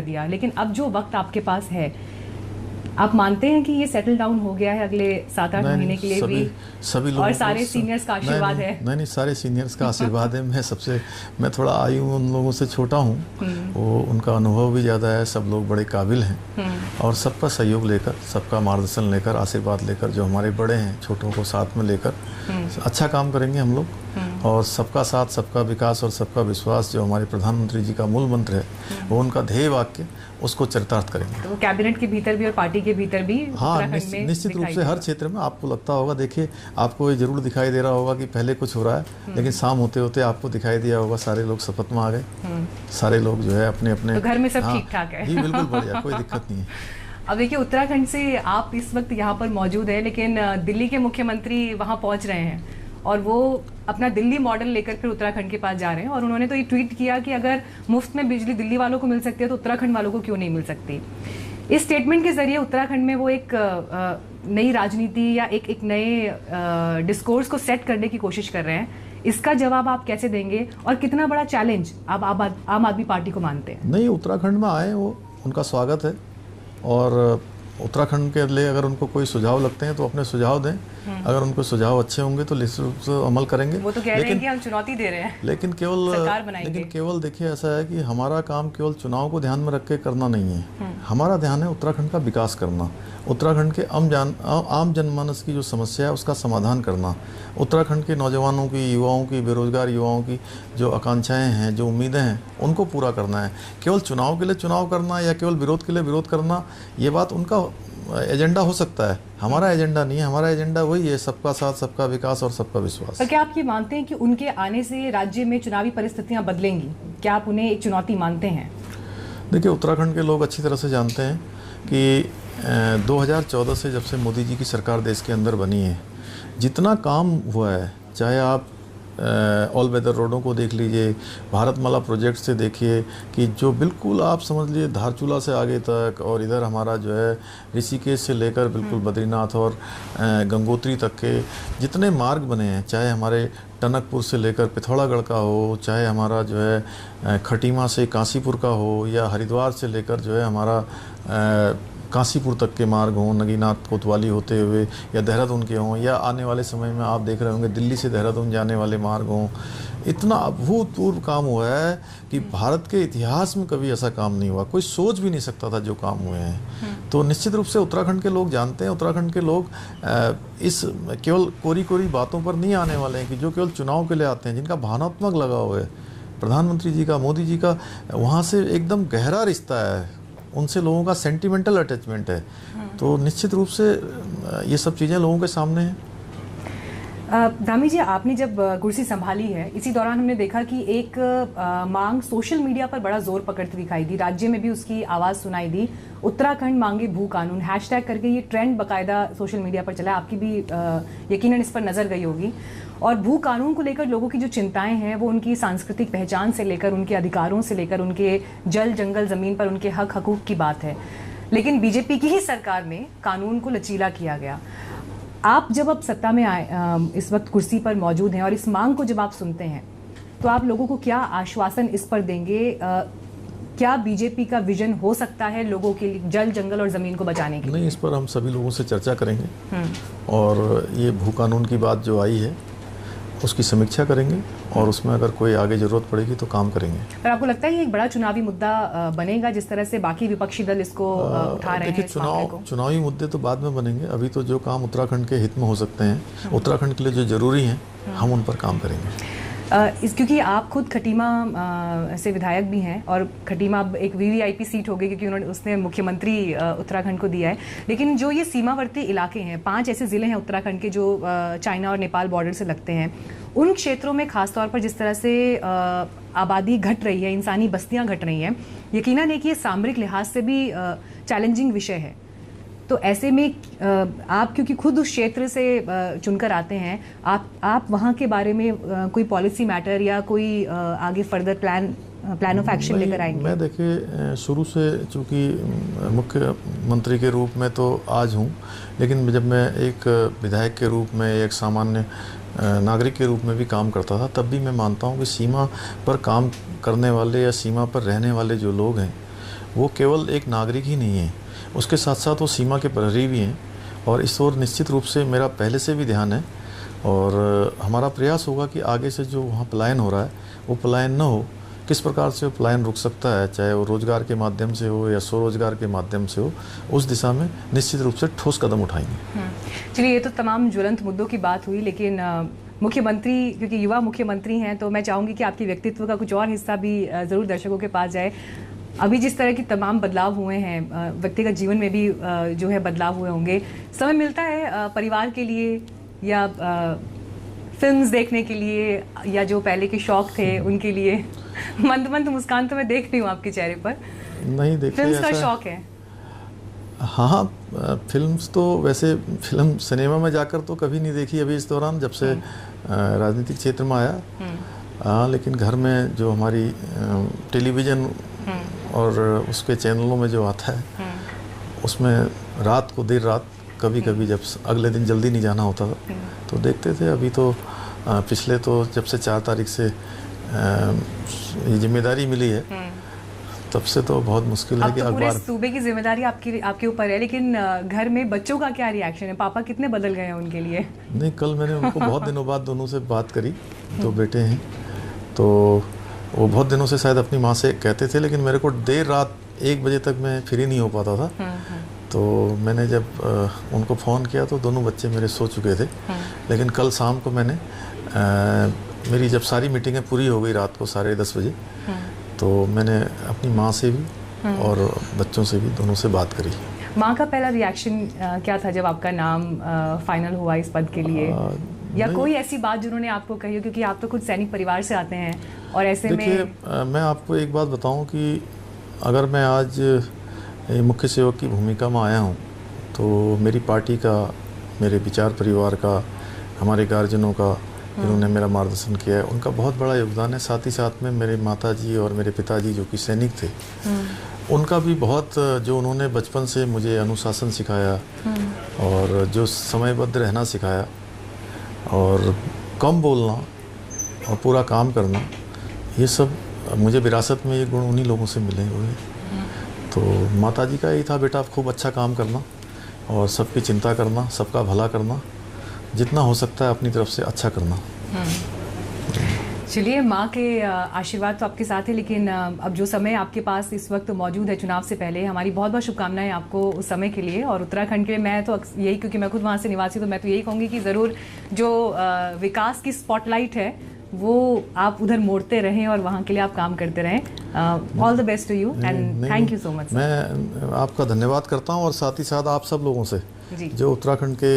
दिया, लेकिन अब जो वक्त आपके पास है, आप मानते हैं कि ये सेटल डाउन हो गया है अगले 7-8 महीने के लिए भी? सभी लोगों और सारे सीनियर्स का आशीर्वाद है? नहीं, सारे सीनियर्स का आशीर्वाद है। मैं थोड़ा आयु उन लोगों से छोटा हूँ, वो उनका अनुभव भी ज़्यादा है, सब लोग बड़े काबिल हैं और सबका सहयोग लेकर, सबका मार्गदर्शन लेकर, आशीर्वाद लेकर, जो हमारे बड़े हैं छोटों को साथ में लेकर अच्छा काम करेंगे हम लोग। और सबका साथ, सबका विकास और सबका विश्वास जो हमारे प्रधानमंत्री जी का मूल मंत्र है, वो उनका ध्येय वाक्य, उसको चरितार्थ करेंगे। तो कैबिनेट के भीतर भी और पार्टी के भीतर भी हाँ, निश्चित रूप से हर क्षेत्र में आपको लगता होगा, देखिए आपको ये जरूर दिखाई दे रहा होगा कि पहले कुछ हो रहा है, लेकिन शाम होते होते आपको दिखाई दिया होगा सारे लोग शपथ में आ गए, सारे लोग जो है अपने अपने, तो घर में सब ठीक ठाक है? जी बिल्कुल बढ़िया, कोई दिक्कत नहीं है। अब देखिए, उत्तराखंड से आप इस वक्त यहाँ पर मौजूद है, लेकिन दिल्ली के मुख्यमंत्री वहाँ पहुँच रहे हैं और वो अपना दिल्ली मॉडल लेकर फिर उत्तराखंड के पास जा रहे हैं। और उन्होंने तो ये ट्वीट किया कि अगर मुफ्त में बिजली दिल्ली वालों को मिल सकती है तो उत्तराखंड वालों को क्यों नहीं मिल सकती। इस स्टेटमेंट के जरिए उत्तराखंड में वो एक नई राजनीति या एक नए डिस्कोर्स को सेट करने की कोशिश कर रहे हैं। इसका जवाब आप कैसे देंगे और कितना बड़ा चैलेंज आप आम आदमी पार्टी को मानते हैं? नहीं, उत्तराखंड में आए वो, उनका स्वागत है और उत्तराखंड के लिए अगर उनको कोई सुझाव लगते हैं तो अपने सुझाव दें, अगर उनको सुझाव अच्छे होंगे तो निश्चित रूप से अमल करेंगे। वो तो कह रहे हैं कि हम चुनौती दे रहे हैं, लेकिन केवल देखिए, ऐसा है कि हमारा काम केवल चुनाव को ध्यान में रख के करना नहीं है, हमारा ध्यान है उत्तराखंड का विकास करना, उत्तराखंड के आम जनमानस की जो समस्या है उसका समाधान करना, उत्तराखंड के नौजवानों की, युवाओं की, बेरोजगार युवाओं की जो आकांक्षाएं हैं, जो उम्मीदें हैं, उनको पूरा करना है। केवल चुनाव के लिए चुनाव करना या केवल विरोध के लिए विरोध करना, ये बात उनका एजेंडा हो सकता है, हमारा एजेंडा नहीं है। हमारा एजेंडा वही है, सबका साथ, सबका विकास और सबका विश्वास। पर क्या आप ये मानते हैं कि उनके आने से राज्य में चुनावी परिस्थितियां बदलेंगी? क्या आप उन्हें एक चुनौती मानते हैं? देखिए, उत्तराखंड के लोग अच्छी तरह से जानते हैं कि 2014 से जब से मोदी जी की सरकार देश के अंदर बनी है, जितना काम हुआ है, चाहे आप ऑल वेदर रोडों को देख लीजिए, भारतमाला प्रोजेक्ट से देखिए कि जो बिल्कुल आप समझ लीजिए धारचूला से आगे तक, और इधर हमारा जो है ऋषिकेश से लेकर बिल्कुल बद्रीनाथ और गंगोत्री तक के जितने मार्ग बने हैं, चाहे हमारे टनकपुर से लेकर पिथौरागढ़ का हो, चाहे हमारा जो है खटीमा से काशीपुर का हो, या हरिद्वार से लेकर जो है हमारा काशीपुर तक के मार्ग हों, नगीनाथ कोतवाली होते हुए, या देहरादून के हों, या आने वाले समय में आप देख रहे होंगे दिल्ली से देहरादून जाने वाले मार्ग हों, इतना अभूतपूर्व काम हुआ है कि भारत के इतिहास में कभी ऐसा काम नहीं हुआ, कोई सोच भी नहीं सकता था जो काम हुए हैं। तो निश्चित रूप से उत्तराखंड के लोग जानते हैं, उत्तराखंड के लोग इस केवल कोरी बातों पर नहीं आने वाले हैं कि जो केवल चुनाव के लिए आते हैं, जिनका भावनात्मक लगाव है प्रधानमंत्री जी का, मोदी जी का, वहाँ से एकदम गहरा रिश्ता है, उनसे लोगों का सेंटिमेंटल अटैचमेंट है। तो निश्चित रूप से ये सब चीज़ें लोगों के सामने हैं। धामी जी, आपने जब कुर्सी संभाली है, इसी दौरान हमने देखा कि एक मांग सोशल मीडिया पर बड़ा जोर पकड़ती दिखाई दी, राज्य में भी उसकी आवाज़ सुनाई दी, उत्तराखंड मांगे भू कानून हैशटैग करके ये ट्रेंड बाकायदा सोशल मीडिया पर चला। आपकी भी यकीनन इस पर नज़र गई होगी। और भू कानून को लेकर लोगों की जो चिंताएं हैं, वो उनकी सांस्कृतिक पहचान से लेकर, उनके अधिकारों से लेकर, उनके जल जंगल ज़मीन पर उनके हक हकूक़ की बात है। लेकिन बीजेपी की ही सरकार में कानून को लचीला किया गया। आप जब अब सत्ता में आए, इस वक्त कुर्सी पर मौजूद हैं, और इस मांग को जब आप सुनते हैं तो आप लोगों को क्या आश्वासन इस पर देंगे? क्या बीजेपी का विजन हो सकता है लोगों के लिए जल जंगल और ज़मीन को बचाने के लिए? नहीं, इस पर हम सभी लोगों से चर्चा करेंगे और ये भू कानून की बात जो आई है उसकी समीक्षा करेंगे और उसमें अगर कोई आगे ज़रूरत पड़ेगी तो काम करेंगे। पर आपको लगता है ये एक बड़ा चुनावी मुद्दा बनेगा, जिस तरह से बाकी विपक्षी दल इसको उठा रहे हैं? देखिए, चुनावी मुद्दे तो बाद में बनेंगे, अभी तो जो काम उत्तराखंड के हित में हो सकते हैं, उत्तराखंड के लिए जो ज़रूरी हैं, हम उन पर काम करेंगे। क्योंकि आप खुद खटीमा से विधायक भी हैं, और खटीमा अब एक वीवीआईपी सीट हो गई क्योंकि उसने मुख्यमंत्री उत्तराखंड को दिया है। लेकिन जो ये सीमावर्ती इलाके हैं, 5 ऐसे ज़िले हैं उत्तराखंड के जो चाइना और नेपाल बॉर्डर से लगते हैं, उन क्षेत्रों में खासतौर पर जिस तरह से आबादी घट रही है, इंसानी बस्तियां घट रही हैं, यकीनन एक ये सामरिक लिहाज से भी चैलेंजिंग विषय है। तो ऐसे में आप क्योंकि खुद उस क्षेत्र से चुनकर आते हैं, आप वहाँ के बारे में कोई पॉलिसी मैटर या कोई आगे फर्दर प्लान ऑफ एक्शन लेकर आएंगे? मैं देखिए, शुरू से चूँकि मुख्यमंत्री के रूप में तो आज हूँ, लेकिन जब मैं एक विधायक के रूप में, एक सामान्य नागरिक के रूप में भी काम करता था, तब भी मैं मानता हूँ कि सीमा पर काम करने वाले या सीमा पर रहने वाले जो लोग हैं, वो केवल एक नागरिक ही नहीं है, उसके साथ साथ वो सीमा के प्रहरी भी हैं। और इस ओर निश्चित रूप से मेरा पहले से भी ध्यान है और हमारा प्रयास होगा कि आगे से जो वहाँ पलायन हो रहा है वो पलायन न हो। किस प्रकार से वो पलायन रुक सकता है, चाहे वो रोज़गार के माध्यम से हो या स्वरोजगार के माध्यम से हो, उस दिशा में निश्चित रूप से ठोस कदम उठाएंगे। चलिए, ये तो तमाम ज्वलंत मुद्दों की बात हुई, लेकिन मुख्यमंत्री, क्योंकि युवा मुख्यमंत्री हैं, तो मैं चाहूँगी कि आपके व्यक्तित्व का कुछ और हिस्सा भी ज़रूर दर्शकों के पास जाए। अभी जिस तरह की तमाम बदलाव हुए हैं, व्यक्तिगत जीवन में भी जो है बदलाव हुए होंगे, समय मिलता है परिवार के लिए या फिल्म्स देखने के लिए, या जो पहले के शौक थे उनके लिए? मंद मंद मुस्कान तो मैं देख रही हूँ आपके चेहरे पर। नहीं, देखिए, फिल्म्स का शौक है? हाँ, फिल्म्स तो वैसे फिल्म सिनेमा में जाकर तो कभी नहीं देखी अभी इस दौरान, जब से राजनीतिक क्षेत्र में आया। हाँ, लेकिन घर में जो हमारी टेलीविज़न और उसके चैनलों में जो आता है, उसमें रात को देर रात कभी कभी जब अगले दिन जल्दी नहीं जाना होता था तो देखते थे। अभी तो पिछले तो जब से 4 तारीख से ये जिम्मेदारी मिली है, तब से तो बहुत मुश्किल है कि पूरे अखबार। सूबे की जिम्मेदारी आपके ऊपर है, लेकिन घर में बच्चों का क्या रिएक्शन है? पापा कितने बदल गए हैं उनके लिए? नहीं, कल मैंने उनको बहुत दिनों बाद दोनों से बात करी, 2 बेटे हैं, तो वो बहुत दिनों से शायद अपनी माँ से कहते थे, लेकिन मेरे को देर रात 1 बजे तक मैं फ्री नहीं हो पाता था। तो मैंने जब उनको फ़ोन किया तो दोनों बच्चे मेरे सो चुके थे। लेकिन कल शाम को मैंने मेरी जब सारी मीटिंगें पूरी हो गई रात को 10:30 बजे, तो मैंने अपनी माँ से भी और बच्चों से भी, दोनों से बात करी। माँ का पहला रिएक्शन क्या था जब आपका नाम फाइनल हुआ इस पद के लिए? या कोई ऐसी बात जिन्होंने आपको कही हो, क्योंकि आप तो खुद सैनिक परिवार से आते हैं और ऐसे में। देखिए, मैं आपको एक बात बताऊं कि अगर मैं आज मुख्य सेवक की भूमिका में आया हूं, तो मेरी पार्टी का, मेरे विचार परिवार का, हमारे गार्जियनों का, जिन्होंने मेरा मार्गदर्शन किया है, उनका बहुत बड़ा योगदान है। साथ ही साथ में मेरे माताजी और मेरे पिताजी जो कि सैनिक थे, उनका भी बहुत, जो उन्होंने बचपन से मुझे अनुशासन सिखाया और जो समयबद्ध रहना सिखाया और कम बोलना और पूरा काम करना, ये सब मुझे विरासत में ये गुण उन्हीं लोगों से मिले हुए हैं। तो माताजी का यही था, बेटा खूब अच्छा काम करना और सबकी चिंता करना, सबका भला करना, जितना हो सकता है अपनी तरफ से अच्छा करना। चलिए, माँ के आशीर्वाद तो आपके साथ है, लेकिन अब जो समय आपके पास इस वक्त मौजूद है चुनाव से पहले, हमारी बहुत बहुत शुभकामनाएं आपको उस समय के लिए। और उत्तराखंड के लिए मैं तो यही, क्योंकि मैं खुद वहाँ से निवासी, तो मैं तो यही कहूँगी कि ज़रूर जो विकास की स्पॉटलाइट है वो आप उधर मोड़ते रहें और वहाँ के लिए आप काम करते रहें। All the best to you and thank you so much. मैं आपका धन्यवाद करता हूँ और साथ ही साथ आप सब लोगों से, जो उत्तराखंड के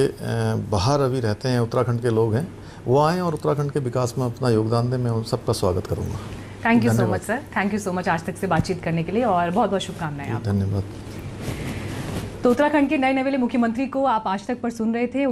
बाहर अभी रहते हैं, उत्तराखंड के लोग हैं, वो आएँ और उत्तराखंड के विकास में अपना योगदान दें। मैं उन सबका स्वागत करूँगा। Thank you so much sir, thank you so much आज तक से बातचीत करने के लिए और बहुत बहुत शुभकामनाएं आपको। धन्यवाद। तो उत्तराखंड के नए नवेले मुख्यमंत्री को आप आज तक पर सुन रहे थे।